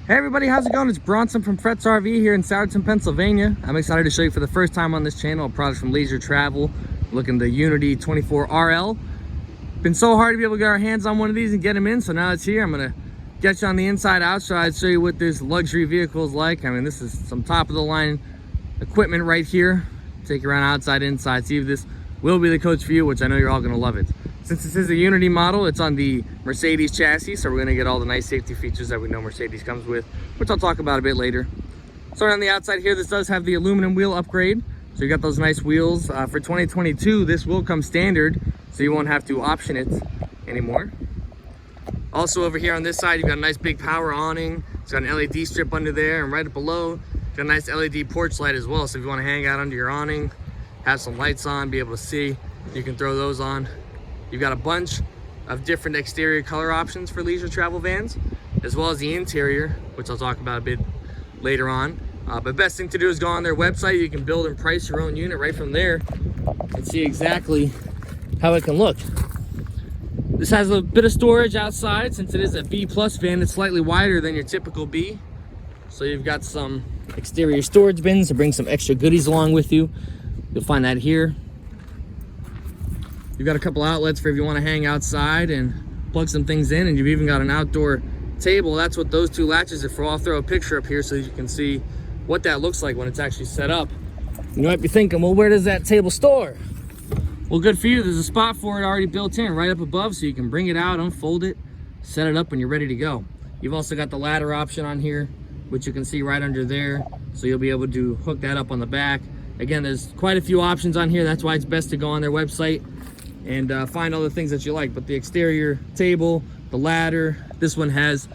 Hey everybody, how's it going? It's Bronson from Fretz RV here in Sourdough, Pennsylvania. I'm excited to show you for the first time on this channel a product from Leisure Travel. Looking the Unity 24RL. Been so hard to be able to get our hands on one of these and get them in, so now it's here. I'm gonna get you on the inside outside, show you what this luxury vehicle is like. I mean, this is some top of the line equipment right here. Take you around outside, inside, see if this will be the coach for you, which I know you're all gonna love it. Since this is a Unity model, it's on the Mercedes chassis, so we're gonna get all the nice safety features that we know Mercedes comes with, which I'll talk about a bit later. Starting on the outside here, this does have the aluminum wheel upgrade. So you got those nice wheels. For 2022, this will come standard, so you won't have to option it anymore. Also over here on this side, you've got a nice big power awning. It's got an LED strip under there, and right up below, got a nice LED porch light as well. So if you wanna hang out under your awning, have some lights on, be able to see, you can throw those on. You've got a bunch of different exterior color options for Leisure Travel vans, as well as the interior, which I'll talk about a bit later on. But best thing to do is go on their website. You can build and price your own unit right from there and see exactly how it can look. This has a bit of storage outside. Since it is a B plus van, it's slightly wider than your typical B. So you've got some exterior storage bins to bring some extra goodies along with you. You'll find that here. You've got a couple outlets for if you want to hang outside and plug some things in, and you've even got an outdoor table. That's what those two latches are for. I'll throw a picture up here so you can see what that looks like when it's actually set up. You might be thinking, well, where does that table store? Well, good for you. There's a spot for it already built in right up above, so you can bring it out, unfold it, set it up when you're ready to go. You've also got the ladder option on here, which you can see right under there, so you'll be able to hook that up on the back. Again, there's quite a few options on here. That's why it's best to go on their website and find all the things that you like. But the exterior table, the ladder, this one has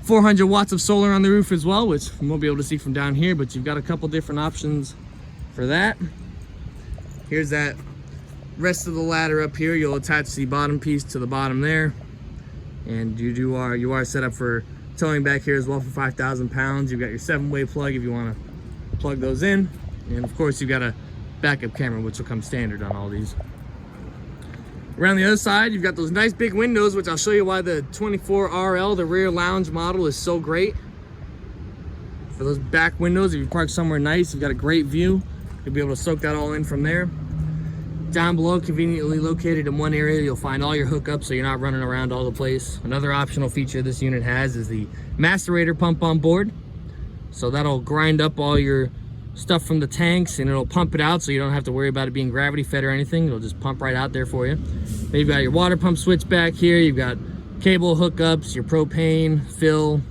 400 watts of solar on the roof as well, which you won't be able to see from down here, but you've got a couple different options for that. Here's that rest of the ladder up here. You'll attach the bottom piece to the bottom there, and you are set up for towing back here as well for 5,000 pounds. You've got your 7-way plug if you want to plug those in, and of course you've got a backup camera, which will come standard on all these. Around the other side, you've got those nice big windows, which I'll show you why the 24RL, the rear lounge model, is so great. For those back windows, if you park somewhere nice, you've got a great view. You'll be able to soak that all in from there. Down below, conveniently located in one area, you'll find all your hookups so you're not running around all the place. Another optional feature this unit has is the Macerator Pump on board. So that'll grind up all your stuff from the tanks and it'll pump it out, so you don't have to worry about it being gravity fed or anything. It'll just pump right out there for you. Then you've got your water pump switch back here. You've got cable hookups, your propane fill,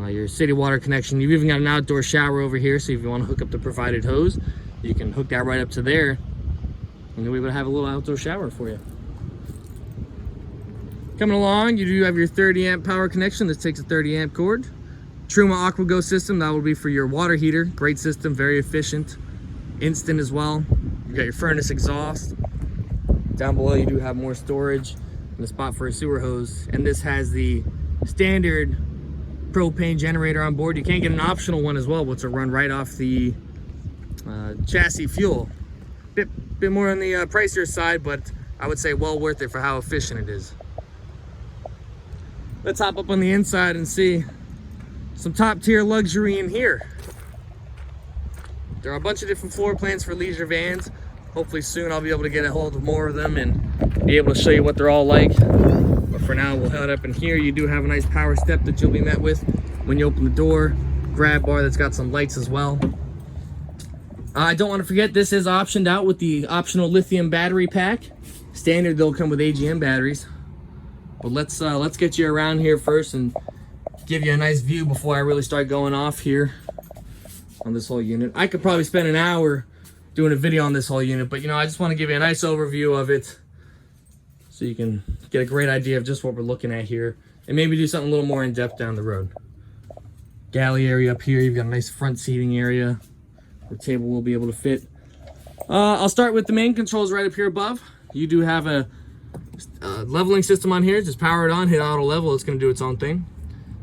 your city water connection. You've even got an outdoor shower over here, so if you want to hook up the provided hose, you can hook that right up to there, and you'll be able to have a little outdoor shower for you. Coming along, you do have your 30 amp power connection. This takes a 30 amp cord. Truma AquaGo system, that will be for your water heater. Great system, very efficient, instant as well. You've got your furnace exhaust. Down below you do have more storage and a spot for a sewer hose. And this has the standard propane generator on board. You can get an optional one as well, which will run right off the chassis fuel. Bit more on the pricier side, but I would say well worth it for how efficient it is. Let's hop up on the inside and see some top tier luxury in here. There are a bunch of different floor plans for leisure vans. Hopefully soon I'll be able to get a hold of more of them and be able to show you what they're all like. But for now, we'll head up in here. You do have a nice power step that you'll be met with when you open the door. Grab bar that's got some lights as well. I don't want to forget, this is optioned out with the optional lithium battery pack. Standard, they'll come with AGM batteries. But let's get you around here first and give you a nice view before I really start going off here on this whole unit. I could probably spend an hour doing a video on this whole unit, but I just want to give you a nice overview of it so you can get a great idea of just what we're looking at here and maybe do something a little more in depth down the road. Galley area up here. You've got a nice front seating area. The table will be able to fit. I'll start with the main controls right up here above. You do have a leveling system on here. Just power it on, hit auto level, it's going to do its own thing.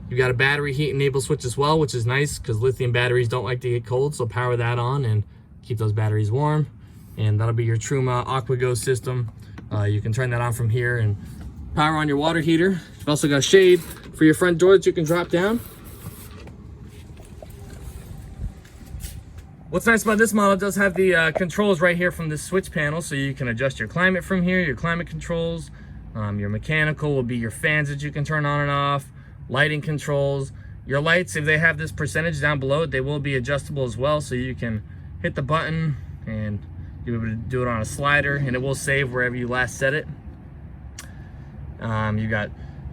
You've got a battery heat enable switch as well, which is nice because lithium batteries don't like to get cold, so power that on and keep those batteries warm. And that'll be your Truma AquaGo system. You can turn that on from here and power on your water heater. You've also got shade for your front door that you can drop down. What's nice about this model, it does have the controls right here from this switch panel, so you can adjust your climate from here, your climate controls. Your mechanical will be your fans that you can turn on and off, lighting controls. Your lights, if they have this percentage down below, they will be adjustable as well, so you can hit the button and you'll be able to do it on a slider, and it will save wherever you last set it. You got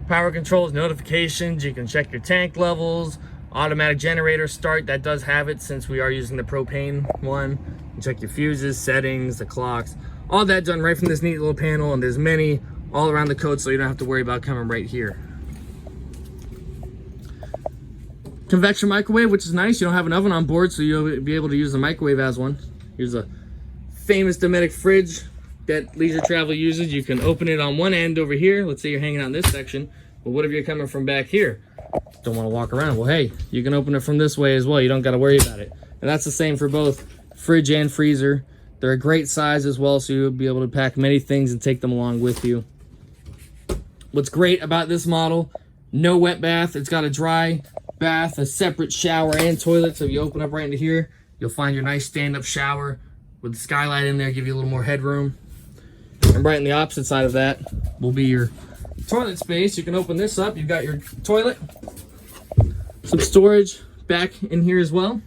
power controls, notifications, you can check your tank levels, automatic generator start, that does have it since we are using the propane one. You can check your fuses, settings, the clocks, all that done right from this neat little panel, and there's many all around the coat, so you don't have to worry about coming right here. Convection microwave, which is nice. You don't have an oven on board, so you'll be able to use the microwave as one. Here's a famous Dometic fridge that leisure travel uses. You can open it on one end over here. Let's say you're hanging out in this section, but what if you're coming from back here? Don't want to walk around. Well, hey, you can open it from this way as well. You don't got to worry about it. And that's the same for both fridge and freezer. They're a great size as well, so you'll be able to pack many things and take them along with you. What's great about this model, no wet bath. It's got a dry bath, a separate shower and toilet. So if you open up right into here, you'll find your nice stand-up shower with the skylight in there, give you a little more headroom. And right on the opposite side of that will be your toilet space. You can open this up. You've got your toilet, some storage back in here as well.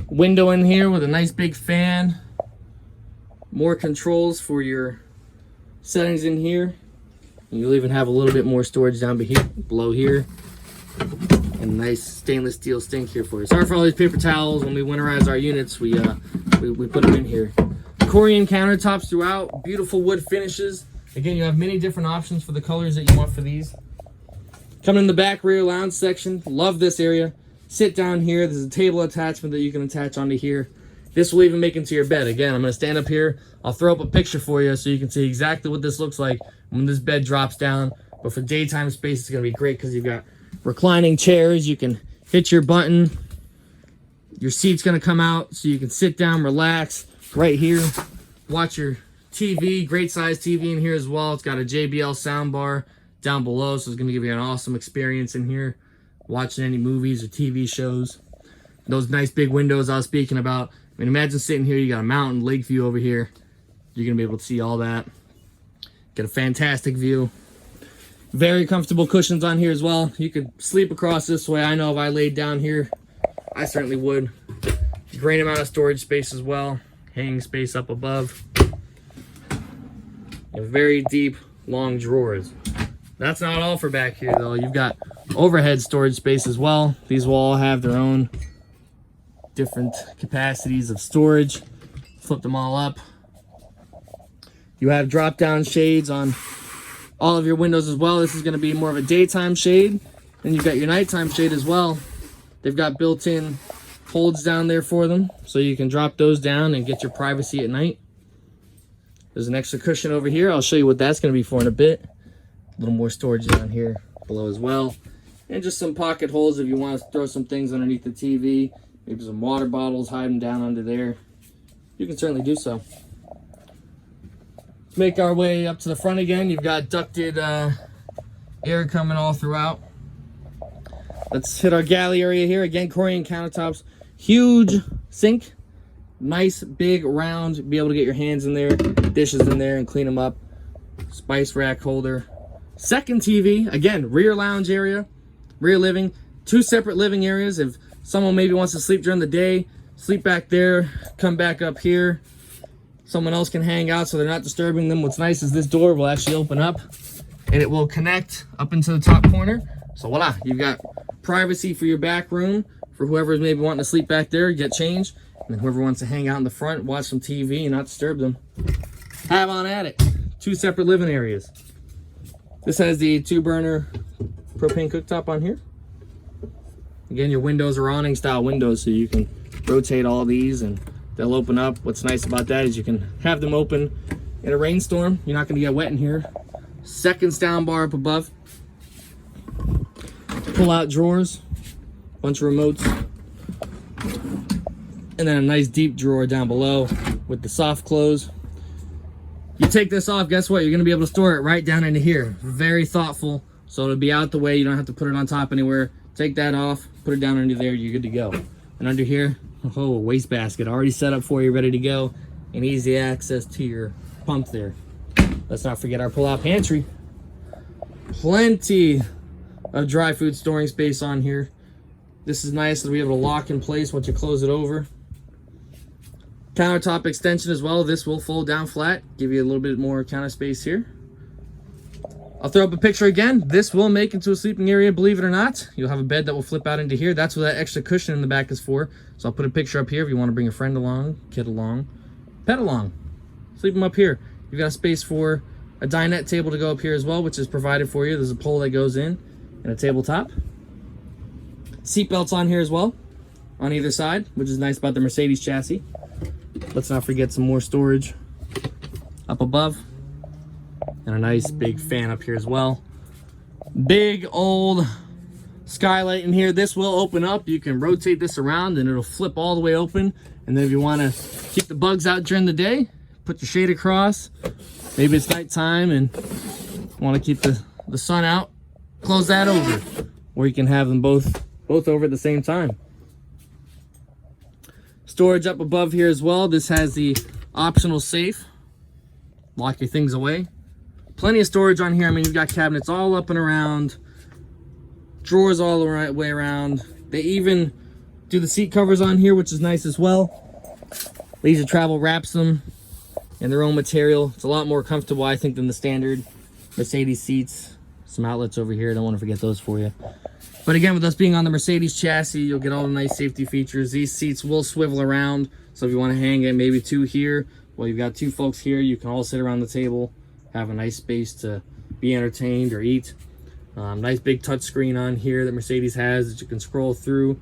Window in here with a nice big fan. More controls for your settings in here. And you'll even have a little bit more storage down below here. And a nice stainless steel sink here for you. Sorry for all these paper towels. When we winterize our units, we put them in here. Corian countertops throughout. Beautiful wood finishes. Again, you have many different options for the colors that you want for these. Coming in the back rear lounge section. Love this area. Sit down here. There's a table attachment that you can attach onto here. This will even make into your bed. Again, I'm going to stand up here. I'll throw up a picture for you so you can see exactly what this looks like when this bed drops down. But for daytime space, it's going to be great because you've got reclining chairs. You can hit your button. Your seat's going to come out so you can sit down, relax right here. Watch your TV. Great size TV in here as well. It's got a JBL soundbar down below, so it's going to give you an awesome experience in here watching any movies or TV shows. Those nice big windows I was speaking about. I mean, imagine sitting here, you got a mountain, lake view over here. You're going to be able to see all that. Get a fantastic view. Very comfortable cushions on here as well. You could sleep across this way. I know if I laid down here, I certainly would. Great amount of storage space as well. Hanging space up above. And very deep, long drawers. That's not all for back here, though. You've got overhead storage space as well. These will all have their own different capacities of storage. Flip them all up. You have drop down shades on all of your windows as well. This is going to be more of a daytime shade. Then you've got your nighttime shade as well. They've got built-in holds down there for them, so you can drop those down and get your privacy at night. There's an extra cushion over here. I'll show you what that's going to be for in a bit. A little more storage down here below as well. And just some pocket holes if you want to throw some things underneath the TV. Maybe some water bottles, hide them down under there. You can certainly do so. Let's make our way up to the front again. You've got ducted air coming all throughout. Let's hit our galley area here. Again, Corian countertops. Huge sink. Nice, big, round. Be able to get your hands in there, dishes in there, and clean them up. Spice rack holder. Second TV. Again, rear lounge area. Rear living. Two separate living areas. If someone maybe wants to sleep during the day, sleep back there, come back up here. Someone else can hang out so they're not disturbing them. What's nice is this door will actually open up and it will connect up into the top corner. So voila, you've got privacy for your back room for whoever's maybe wanting to sleep back there, get changed. And then whoever wants to hang out in the front, watch some TV and not disturb them, have on at it. Two separate living areas. This has the 2-burner propane cooktop on here. Again, your windows are awning style windows, so you can rotate all these and they'll open up. What's nice about that is you can have them open in a rainstorm. You're not going to get wet in here. Second sound bar up above. Pull out drawers. Bunch of remotes. And then a nice deep drawer down below with the soft close. You take this off, guess what? You're going to be able to store it right down into here. Very thoughtful. So it'll be out the way. You don't have to put it on top anywhere. Take that off, put it down under there, you're good to go. And under here, Oh, a wastebasket already set up for you, ready to go, and easy access to your pump there. Let's not forget our Pullout Pantry. Plenty of dry food storing space on here. This is nice to be able to lock in place once you close it over. Countertop extension as well. This will fold down flat, give you a little bit more counter space here. I'll throw up a picture again. This will make into a sleeping area, believe it or not. You'll have a bed that will flip out into here. That's what that extra cushion in the back is for. So I'll put a picture up here if you want to bring a friend along, kid along, pet along. Sleep them up here. You've got a space for a dinette table to go up here as well, which is provided for you. There's a pole that goes in and a tabletop. Seat belts on here as well on either side, which is nice about the Mercedes chassis. Let's not forget some more storage up above. And a nice big fan up here as well. Big old skylight in here. This will open up. You can rotate this around and it'll flip all the way open. And then if you want to keep the bugs out during the day, put your shade across. Maybe it's nighttime and want to keep the sun out, close that over. Or you can have them both over at the same time. Storage up above here as well. This has the optional safe. Lock your things away. Plenty of storage on here. I mean, you've got cabinets all up and around, drawers all the way around. They even do the seat covers on here, which is nice as well. Leisure Travel wraps them in their own material. It's a lot more comfortable, I think, than the standard Mercedes seats. Some outlets over here. I don't want to forget those for you. But again, with us being on the Mercedes chassis, you'll get all the nice safety features. These seats will swivel around. So if you want to hang it, maybe two here, well, you've got two folks here. You can all sit around the table, have a nice space to be entertained or eat. Nice big touch screen on here that Mercedes has that you can scroll through.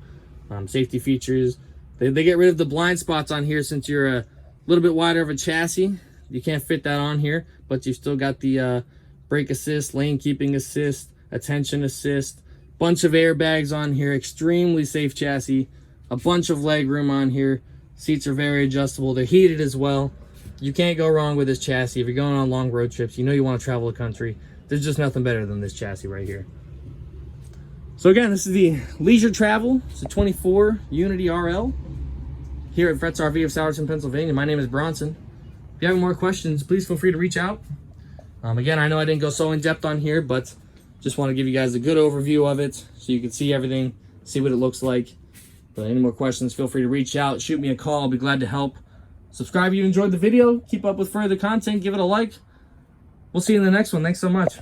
Safety features. They get rid of the blind spots on here since you're a little bit wider of a chassis. You can't fit that on here, but you've still got the brake assist, lane keeping assist, attention assist, bunch of airbags on here, extremely safe chassis, a bunch of leg room on here. Seats are very adjustable. They're heated as well. You can't go wrong with this chassis. If you're going on long road trips, you know you want to travel the country, there's just nothing better than this chassis right here. So again, this is the Leisure Travel. It's a 24 Unity RL here at Fretz RV of Sowerton, Pennsylvania. My name is Bronson. If you have any more questions, please feel free to reach out. Again, I know I didn't go so in depth on here, but just want to give you guys a good overview of it so you can see everything, see what it looks like. But any more questions, feel free to reach out, shoot me a call. I'll be glad to help. Subscribe if you enjoyed the video. Keep up with further content. Give it a like. We'll see you in the next one. Thanks so much.